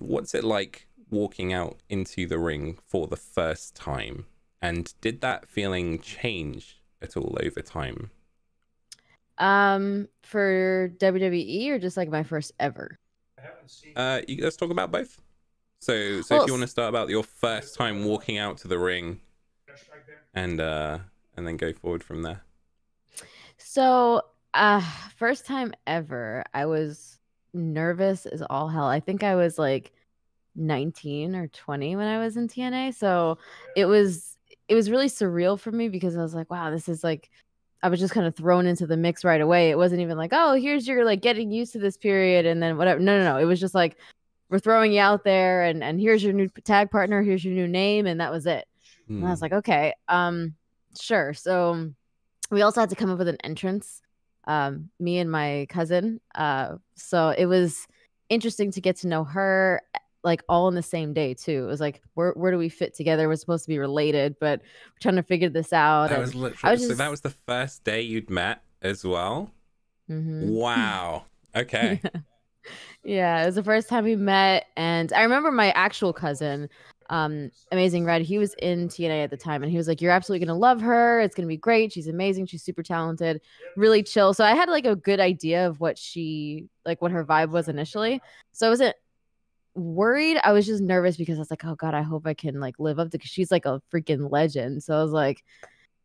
what's it like walking out into the ring for the first time? And did that feeling change at all over time? For WWE or just like my first ever? Let's talk about both. So if Well, you want to start about your first time walking out to the ring, and then go forward from there. so first time ever, I was nervous as all hell. I think I was like 19 or 20 when I was in TNA. So it was it was really surreal for me because I was like, wow, this is like I was just kind of thrown into the mix right away. It wasn't even like, oh, here's your like getting used to this period and then whatever. No, no, no. It was just like we're throwing you out there and here's your new tag partner, here's your new name, and that was it. And I was like, okay, sure. So we also had to come up with an entrance, me and my cousin. So it was interesting to get to know her like all in the same day too. It was like where do we fit together? We're supposed to be related, but we're trying to figure this out. That was And I literally was so that just was the first day you'd met as well. mhm. Wow. Okay. Yeah, it was the first time we met, and I remember my actual cousin, Amazing Red. He was in TNA at the time, and he was like, "You're absolutely gonna love her. It's gonna be great. She's amazing. She's super talented, really chill." So I had like a good idea of what she like, what her vibe was initially. So I wasn't worried. I was just nervous because I was like, "Oh God, I hope I can like live up to." Because she's like a freaking legend. So I was like,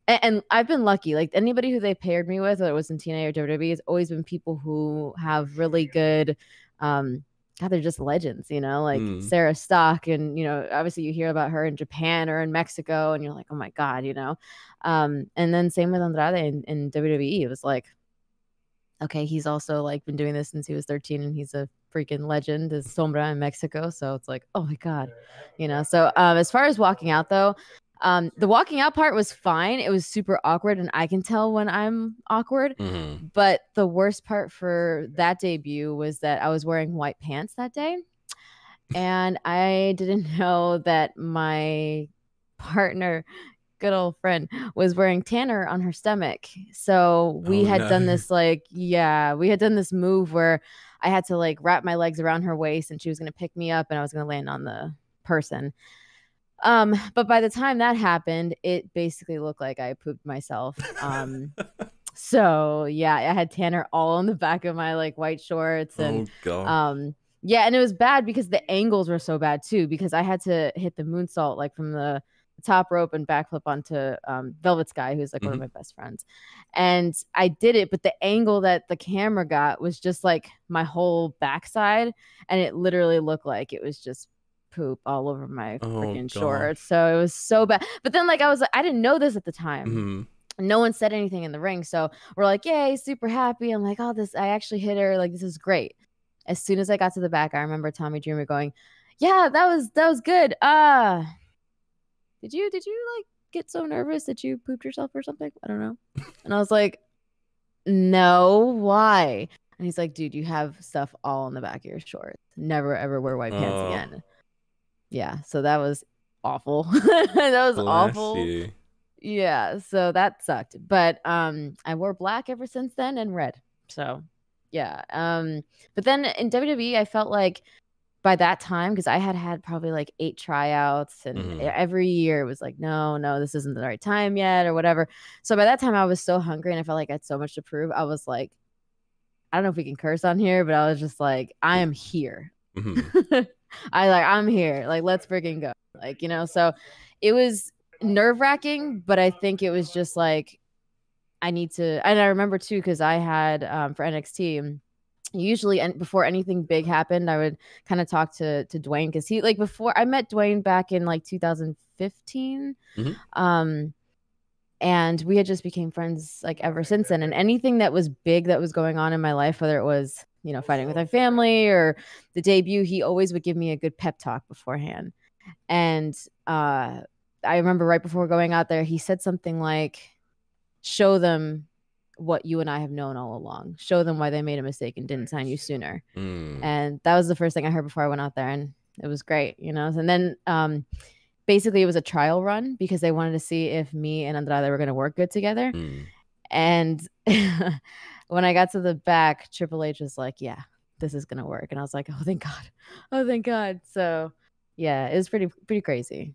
and I've been lucky. Like anybody who they paired me with, whether it was in TNA or WWE, has always been people who have really good, um, God, they're just legends, you know, like Mm. Sarah Stock, and obviously you hear about her in Japan or in Mexico, and you're like, oh my God, and then same with Andrade in WWE. It was like, okay, he's also like been doing this since he was 13, and he's a freaking legend, is Sombra in Mexico. So it's like, oh my God, So as far as walking out though, the walking out part was fine. It was super awkward, and I can tell when I'm awkward. Mm-hmm. But the worst part for that debut was that I was wearing white pants that day, and I didn't know that my partner, good old friend, was wearing tanner on her stomach. So we Oh had done no. this we had done this move where I had to like wrap my legs around her waist, and she was going to pick me up, and I was going to land on the person. But by the time that happened, it basically looked like I pooped myself. So yeah, I had tanner all on the back of my like white shorts, and Oh god. yeah, and it was bad because the angles were so bad too, because I had to hit the moonsault like from the top rope and backflip onto Velvet Sky, who's like one of Mm-hmm. my best friends. And I did it, but the angle that the camera got was just like my whole backside, and it literally looked like it was just poop all over my Oh freaking shorts. gosh. So it was so bad. But then like I didn't know this at the time. Mm-hmm. No one said anything in the ring. So we're like, yay, super happy. I'm like, oh, I actually hit her. Like, this is great. As soon as I got to the back, I remember Tommy Dreamer going, yeah, that was good. Did you like get so nervous that you pooped yourself or something? I don't know. And I was like, no, why? And he's like, dude, you have stuff all in the back of your shorts. Never ever wear white pants Oh, again. Yeah, so that was awful. That was bless awful. you. Yeah, so that sucked. But I wore black ever since then, and red. So yeah. But then in WWE, I felt like by that time, because I had had probably like 8 tryouts, and Mm-hmm. every year it was like, no, no, this isn't the right time yet, or whatever. So by that time, I was so hungry, and I felt like I had so much to prove. I was like, I don't know if we can curse on here, but I was just like, I am here. Mm-hmm. I'm here. Like, let's freaking go. Like, so it was nerve-wracking, but I think it was just like I need to. And I remember too, because I had for NXT, usually, and before anything big happened, I would kind of talk to Dwayne, because he, like, before, I met Dwayne back in like 2015. Mm-hmm. And we had just became friends like ever since then. And anything that was big that was going on in my life, whether it was, fighting with my family or the debut, he always would give me a good pep talk beforehand. And I remember right before going out there, he said something like, show them what you and I have known all along. Show them why they made a mistake and didn't sign you sooner. Mm. And that was the first thing I heard before I went out there. And it was great, And then basically it was a trial run because they wanted to see if me and Andrade were going to work good together. Mm. And when I got to the back, Triple H was like, yeah, this is gonna work. And I was like, oh thank God. Oh thank God. So yeah, it was pretty crazy.